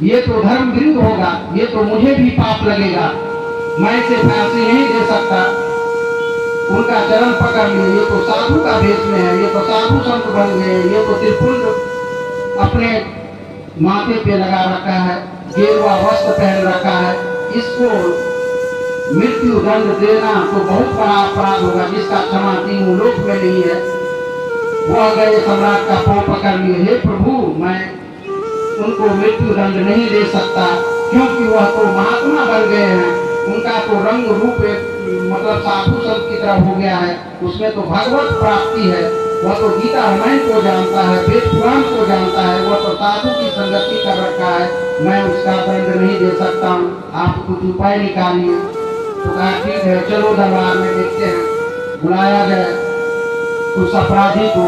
ये तो धर्म विरुद्ध होगा, ये तो मुझे भी पाप लगेगा, मैं इसे फांसी नहीं दे सकता। उनका चरण पकड़ लिए, ये तो साधु का भेष में है, ये तो साधु संत बन गए, ये तो त्रिपुंड अपने माथे पे लगा रखा है, गेरुआ वस्त्र पहन रखा है, इसको मृत्यु दंड देना तो बहुत बड़ा अपराध होगा, जिसका क्षमा तीनों लोक में नहीं है। वो गए सम्राट का पांव पकड़ लिए, हे प्रभु मैं उनको मृत्यु दंड नहीं दे सकता, क्योंकि वह तो महात्मा बन गए हैं, उनका तो रंग रूप एक मतलब साधु संत की तरह हो गया है, उसमें तो भगवत प्राप्ति है, वह तो गीता रामायण को जानता है, वेद पुराण को जानता है, वह तो साधु की संगति कर रखा है, मैं उसका दंड नहीं दे सकता हूँ, आप कुछ उपाय निकालिए। तो कहा ठीक है, चलो दरबार में देखते हैं। बुलाया गया उस अपराधी को,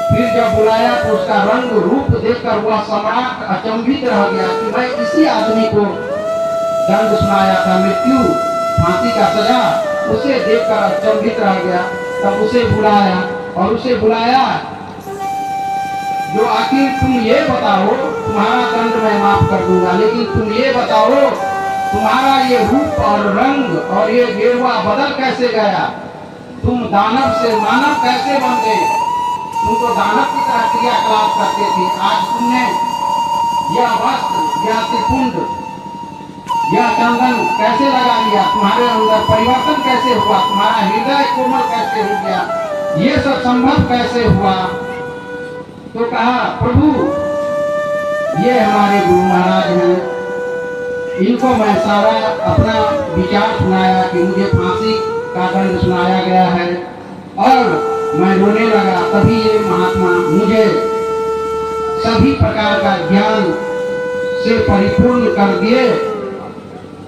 फिर जब बुलाया तो उसका रंग रूप देखकर वह सम्राट अचंभित रह गया कि मैं इसी आदमी को दंड सुनाया था, मृत्यु फांसी का सजा, उसे देखकर अचंभित रह गया। तब उसे बुलाया और उसे बुलाया, जो आखिर तुम ये बताओ, तुम्हारा दंड मैं माफ कर दूंगा, लेकिन तुम ये बताओ तुम्हारा ये रूप और रंग और ये गेरुआ बदल कैसे गया, तुम दानव से मानव कैसे बन गए, तुम तो दानव की तरह क्रियाकलाप करते थे, आज तुमने यह वस्त्र, यह त्रिपुंड, यह चंदन कैसे लगा लिया, तुम्हारे अंदर परिवर्तन कैसे हुआ, तुम्हारा हृदय कोमल कैसे हो गया, ये सब संभव कैसे हुआ। तो कहा प्रभु ये हमारे गुरु महाराज हैं, इनको मैं सारा अपना विचार सुनाया कि मुझे फांसी का दंड सुनाया गया है और मैं रोने लगा, तभी ये महात्मा मुझे सभी प्रकार का ज्ञान से परिपूर्ण कर दिए,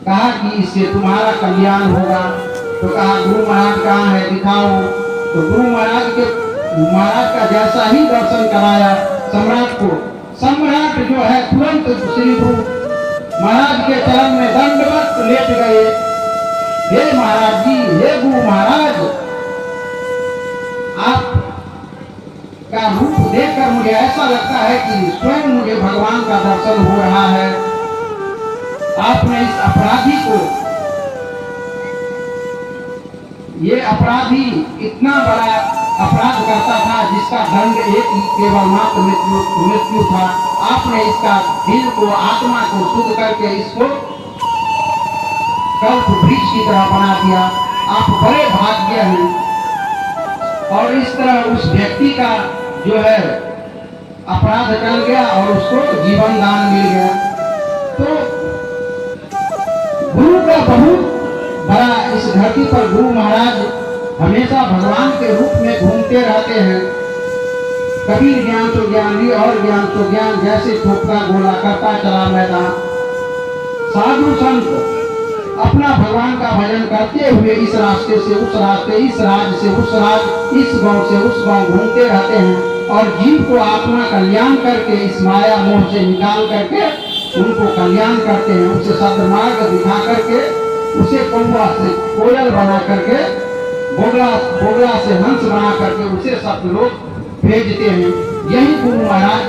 कहा कि इससे तुम्हारा कल्याण होगा। तो कहा गुरु महाराज कहाँ है, दिखाओ। तो गुरु महाराज का जैसा ही दर्शन कराया सम्राट को, सम्राट जो है तुरंत श्री गुरु महाराज के चरण में दंडवत लेट गए, हे महाराज जी, हे गुरु महाराज, आप का रूप देखकर मुझे ऐसा लगता है कि स्वयं मुझे भगवान का दर्शन हो रहा है। आपने इस अपराधी को, ये अपराधी इतना बड़ा अपराध करता था जिसका दंड एक ही केवल मात्र मृत्यु था, आपने इसका दिल को, आत्मा को शुद्ध करके इसको कल्प वृक्ष की तरह बना दिया। आप बड़े भाग्य हैं। और इस तरह उस व्यक्ति का जो है अपराध टल गया और उसको जीवन दान मिल गया। तो गुरु का बहुत बड़ा, इस धरती पर गुरु महाराज हमेशा भगवान के रूप में घूमते रहते हैं। कबीर ज्ञान तो ज्ञान और ज्ञान तो ज्ञान, जैसे ठोकता गोला करता चला मैदान। साधु संत अपना भगवान का भजन करते हुए इस रास्ते से उस रास्ते, इस राज से उस राज, इस गांव से उस गांव घूमते रहते हैं और जीव को आत्मा कल्याण करके, इस माया मोह से निकाल करके उनको कल्याण करते हैं, उसे सद्मार्ग दिखा करके, उसे कौवा से कोयल बना करके, बोगला से हंस बना करके उसे सब लोग भेजते हैं। यही गुरु महाराज